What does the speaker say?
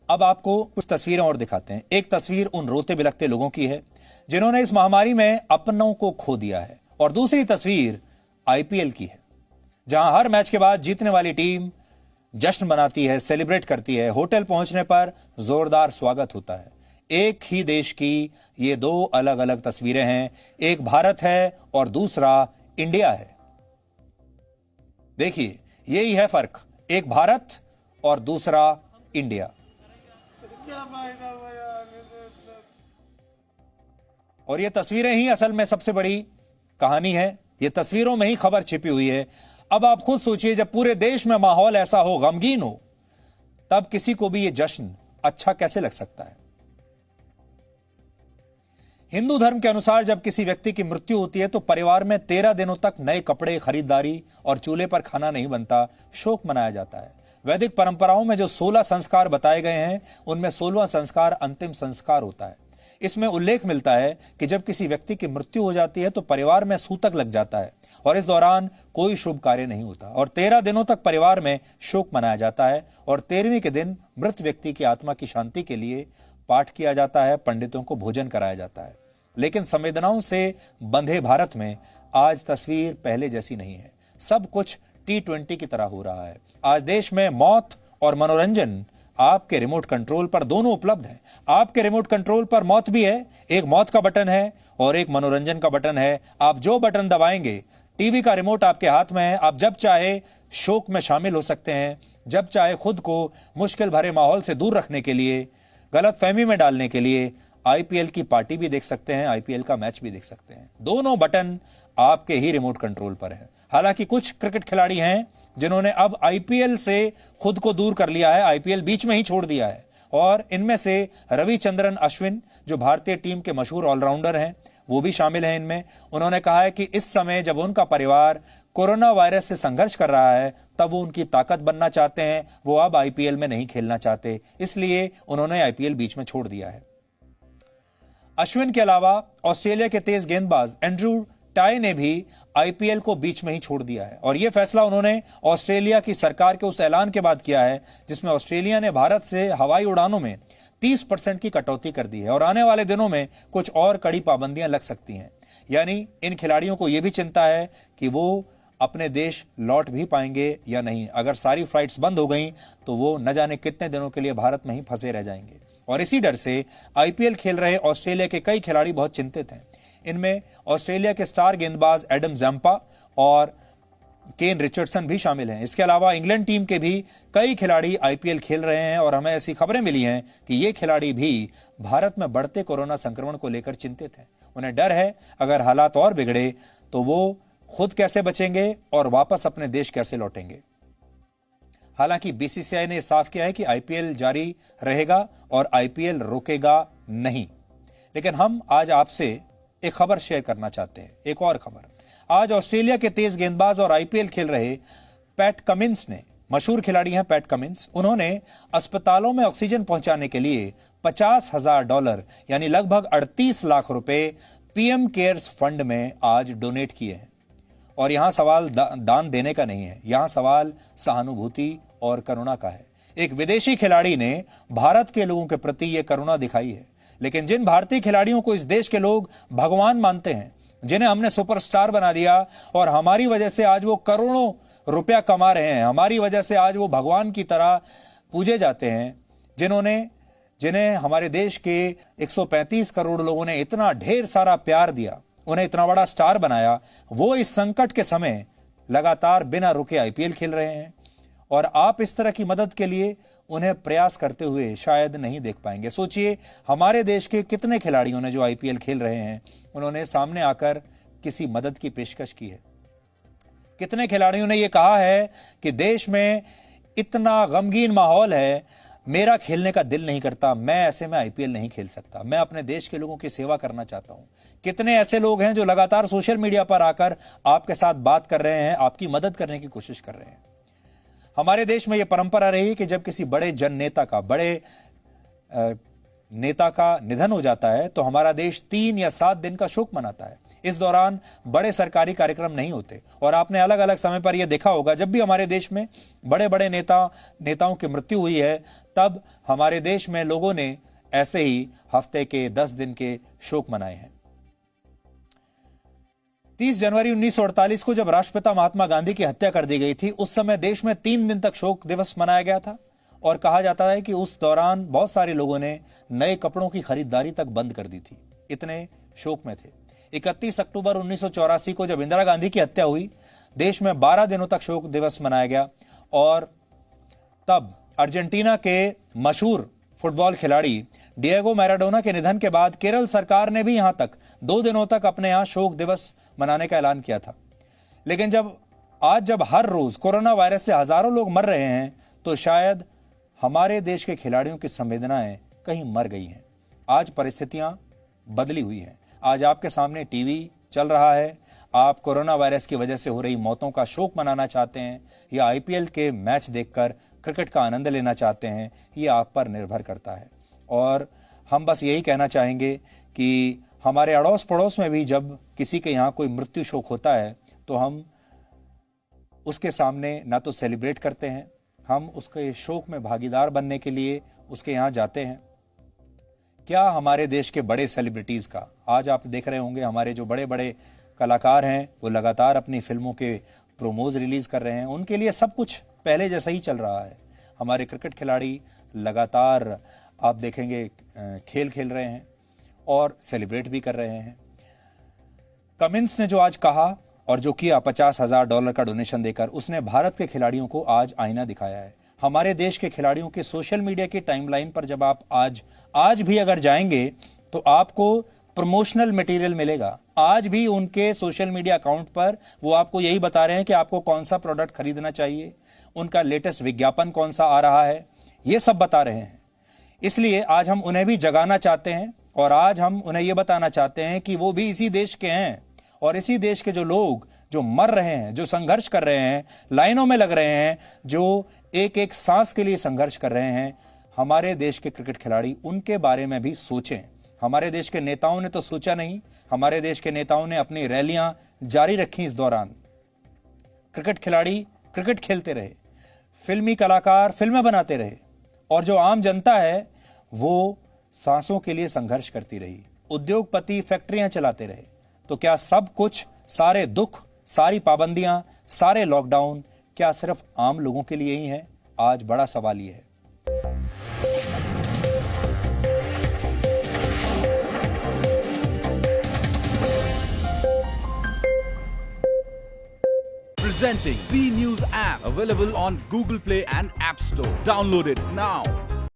अब आपको कुछ तस्वीरें और दिखाते हैं। एक तस्वीर उन रोते बिलखते लोगों की है जिन्होंने इस महामारी में अपनों को खो दिया है, और दूसरी तस्वीर आईपीएल की है, जहां हर मैच के बाद जीतने वाली टीम जश्न मनाती है, सेलिब्रेट करती है। होटल पहुंचने पर जोरदार स्वागत होता है। एक ही देश की ये दो अलग अलग तस्वीरें हैं, एक भारत है और दूसरा इंडिया है। देखिए, यही है फर्क, एक भारत और दूसरा इंडिया। और ये तस्वीरें ही असल में सबसे बड़ी कहानी है, ये तस्वीरों में ही खबर छिपी हुई है। अब आप खुद सोचिए, जब पूरे देश में माहौल ऐसा हो, गमगीन हो, तब किसी को भी ये जश्न अच्छा कैसे लग सकता है। हिंदू धर्म के अनुसार जब किसी व्यक्ति की मृत्यु होती है तो परिवार में 13 दिनों तक नए कपड़े, खरीदारी और चूल्हे पर खाना नहीं बनता, शोक मनाया जाता है। वैदिक परंपराओं में जो 16 संस्कार बताए गए हैं, उनमें 16वां संस्कार अंतिम संस्कार होता है। इसमें उल्लेख मिलता है कि जब किसी व्यक्ति की मृत्यु हो जाती है तो परिवार में सूतक लग जाता है और इस दौरान कोई शुभ कार्य नहीं होता, और 13 दिनों तक परिवार में शोक मनाया जाता है। और 13वें के दिन मृत व्यक्ति की आत्मा की शांति के लिए पाठ किया जाता है, पंडितों को भोजन कराया जाता है। लेकिन संवेदनाओं से बंधे भारत में आज तस्वीर पहले जैसी नहीं है। सब कुछ T20 की तरह हो रहा है। आज देश में मौत और मनोरंजन आपके रिमोट कंट्रोल पर दोनों उपलब्ध हैं। आपके रिमोट कंट्रोल पर मौत भी है, एक मौत का बटन है और एक मनोरंजन का बटन है। आप जो बटन दबाएंगे, टीवी का रिमोट आपके हाथ में है। आप जब चाहे शोक में शामिल हो सकते हैं, जब चाहे खुद को मुश्किल भरे माहौल से दूर रखने के लिए, गलतफहमी में डालने के लिए आईपीएल की पार्टी भी देख सकते हैं, आईपीएल का मैच भी देख सकते हैं। दोनों बटन आपके ही रिमोट कंट्रोल पर हैं। हालांकि कुछ क्रिकेट खिलाड़ी हैं जिन्होंने अब आईपीएल से खुद को दूर कर लिया है, आईपीएल बीच में ही छोड़ दिया है, और इनमें से रविचंद्रन अश्विन, जो भारतीय टीम के मशहूर ऑलराउंडर हैं, वो भी शामिल हैं इनमें। उन्होंने कहा है कि इस समय जब उनका परिवार कोरोना वायरस से संघर्ष कर रहा है, तब वो उनकी ताकत बनना चाहते हैं। वो अब आईपीएल में नहीं खेलना चाहते, इसलिए उन्होंने आईपीएल बीच में छोड़ दिया है। अश्विन के अलावा ऑस्ट्रेलिया के तेज गेंदबाज एंड्रू टाई ने भी आईपीएल को बीच में ही छोड़ दिया है, और यह फैसला उन्होंने ऑस्ट्रेलिया की सरकार के उस ऐलान के बाद किया है जिसमें ऑस्ट्रेलिया ने भारत से हवाई उड़ानों में 30% की कटौती कर दी है, और आने वाले दिनों में कुछ और कड़ी पाबंदियां लग सकती हैं। यानी इन खिलाड़ियों को यह भी चिंता है कि वो अपने देश लौट भी पाएंगे या नहीं। अगर सारी फ्लाइट्स बंद हो गई तो वो न जाने कितने दिनों के लिए भारत में ही फंसे रह जाएंगे, और इसी डर से आईपीएल खेल रहे ऑस्ट्रेलिया के कई खिलाड़ी बहुत चिंतित हैं। इनमें ऑस्ट्रेलिया के स्टार गेंदबाज एडम जैम्पा और केन रिचर्डसन भी शामिल हैं। इसके अलावा इंग्लैंड टीम के भी कई खिलाड़ी आईपीएल खेल रहे हैं, और हमें ऐसी खबरें मिली हैं कि ये खिलाड़ी भी भारत में बढ़ते कोरोना संक्रमण को लेकर चिंतित हैं। उन्हें डर है अगर हालात और बिगड़े तो वो खुद कैसे बचेंगे और वापस अपने देश कैसे लौटेंगे। हालांकि बीसीसीआई ने साफ किया है कि आईपीएल जारी रहेगा और आईपीएल रुकेगा नहीं। लेकिन हम आज आपसे एक खबर शेयर करना चाहते हैं, एक और खबर। आज ऑस्ट्रेलिया के तेज गेंदबाज और आईपीएल खेल रहे पैट कमिंस ने, मशहूर खिलाड़ी हैं पैट कमिंस, उन्होंने अस्पतालों में ऑक्सीजन पहुंचाने के लिए $50,000 यानी लगभग 38 लाख रुपए पीएम केयर्स फंड में आज डोनेट किए हैं। और यहां सवाल दान देने का नहीं है, यहां सवाल सहानुभूति और करुणा का है। एक विदेशी खिलाड़ी ने भारत के लोगों के प्रति यह करुणा दिखाई है, लेकिन जिन भारतीय खिलाड़ियों को इस देश के लोग भगवान मानते हैं, जिन्हें हमने सुपरस्टार बना दिया और हमारी वजह से आज वो करोड़ों रुपया कमा रहे हैं, हमारी वजह से आज वो भगवान की तरह पूजे जाते हैं, जिन्हें हमारे देश के 135 करोड़ लोगों ने इतना ढेर सारा प्यार दिया, उन्हें इतना बड़ा स्टार बनाया, वो इस संकट के समय लगातार बिना रुके आईपीएल खेल रहे हैं। और आप इस तरह की मदद के लिए उन्हें प्रयास करते हुए शायद नहीं देख पाएंगे। सोचिए, हमारे देश के कितने खिलाड़ियों ने जो आईपीएल खेल रहे हैं, उन्होंने सामने आकर किसी मदद की पेशकश की है। कितने खिलाड़ियों ने यह कहा है कि देश में इतना गमगीन माहौल है, मेरा खेलने का दिल नहीं करता, मैं ऐसे में आईपीएल नहीं खेल सकता, मैं अपने देश के लोगों की सेवा करना चाहता हूं। कितने ऐसे लोग हैं जो लगातार सोशल मीडिया पर आकर आपके साथ बात कर रहे हैं, आपकी मदद करने की कोशिश कर रहे हैं। हमारे देश में यह परंपरा रही कि जब किसी बड़े जन नेता का, बड़े नेता का निधन हो जाता है तो हमारा देश 3 या 7 दिन का शोक मनाता है। इस दौरान बड़े सरकारी कार्यक्रम नहीं होते और आपने अलग अलग समय पर यह देखा होगा, जब भी हमारे देश में बड़े बड़े नेताओं की मृत्यु हुई है, तब हमारे देश में लोगों ने ऐसे ही हफ्ते के 10 दिन के शोक मनाए हैं। 30 जनवरी 1948 को जब राष्ट्रपिता महात्मा गांधी की हत्या कर दी गई थी, उस समय देश में 3 दिन तक शोक दिवस मनाया गया था और कहा जाता है कि उस दौरान बहुत सारे लोगों ने नए कपड़ों की खरीदारी तक बंद कर दी थी, इतने शोक में थे। 31 अक्टूबर 1984 को जब इंदिरा गांधी की हत्या हुई, देश में 12 दिनों तक शोक दिवस मनाया गया और तब अर्जेंटीना के मशहूर फुटबॉल खिलाड़ी डिएगो मैराडोना के निधन के बाद केरल सरकार ने भी यहां तक 2 दिनों तक अपने यहां शोक दिवस मनाने का ऐलान किया था। लेकिन जब हर रोज कोरोना वायरस से हजारों लोग मर रहे हैं, तो शायद हमारे देश के खिलाड़ियों की संवेदनाएं कहीं मर गई हैं। आज परिस्थितियां बदली हुई हैं। आज आपके सामने टीवी चल रहा है, आप कोरोना वायरस की वजह से हो रही मौतों का शोक मनाना चाहते हैं या आईपीएल के मैच देखकर क्रिकेट का आनंद लेना चाहते हैं, ये आप पर निर्भर करता है। और हम बस यही कहना चाहेंगे कि हमारे अड़ोस पड़ोस में भी जब किसी के यहाँ कोई मृत्यु शोक होता है, तो हम उसके सामने ना तो सेलिब्रेट करते हैं, हम उसके शोक में भागीदार बनने के लिए उसके यहाँ जाते हैं। क्या हमारे देश के बड़े सेलिब्रिटीज का, आज आप देख रहे होंगे हमारे जो बड़े बड़े कलाकार हैं वो लगातार अपनी फिल्मों के प्रोमोज रिलीज कर रहे हैं, उनके लिए सब कुछ पहले जैसा ही चल रहा है। हमारे क्रिकेट खिलाड़ी लगातार आप देखेंगे खेल खेल रहे हैं और सेलिब्रेट भी कर रहे हैं। कमिंस ने जो आज कहा और जो किया $50,000 का डोनेशन देकर, उसने भारत के खिलाड़ियों को आज आईना दिखाया है। हमारे देश के खिलाड़ियों के सोशल मीडिया की टाइमलाइन पर जब आप आज भी अगर जाएंगे तो आपको प्रमोशनल मटेरियल मिलेगा। आज भी उनके सोशल मीडिया अकाउंट पर वो आपको यही बता रहे हैं कि आपको कौन सा प्रोडक्ट खरीदना चाहिए, उनका लेटेस्ट विज्ञापन कौन सा आ रहा है, ये सब बता रहे हैं। इसलिए आज हम उन्हें भी जगाना चाहते हैं और आज हम उन्हें यह बताना चाहते हैं कि वो भी इसी देश के हैं और इसी देश के जो लोग जो मर रहे हैं, जो संघर्ष कर रहे हैं, लाइनों में लग रहे हैं, जो एक एक सांस के लिए संघर्ष कर रहे हैं, हमारे देश के क्रिकेट खिलाड़ी, उनके बारे में भी सोचें। हमारे देश के नेताओं ने तो सोचा नहीं, हमारे देश के नेताओं ने अपनी रैलियां जारी रखी। इस दौरान क्रिकेट खिलाड़ी क्रिकेट खेलते रहे, फिल्मी कलाकार फिल्में बनाते रहे और जो आम जनता है वो सांसों के लिए संघर्ष करती रही, उद्योगपति फैक्ट्रियां चलाते रहे। तो क्या सब कुछ, सारे दुख, सारी पाबंदियां, सारे लॉकडाउन क्या सिर्फ आम लोगों के लिए ही हैं? आज बड़ा सवाल ये है। Presenting B News app, available on Google Play and App Store. Download it now.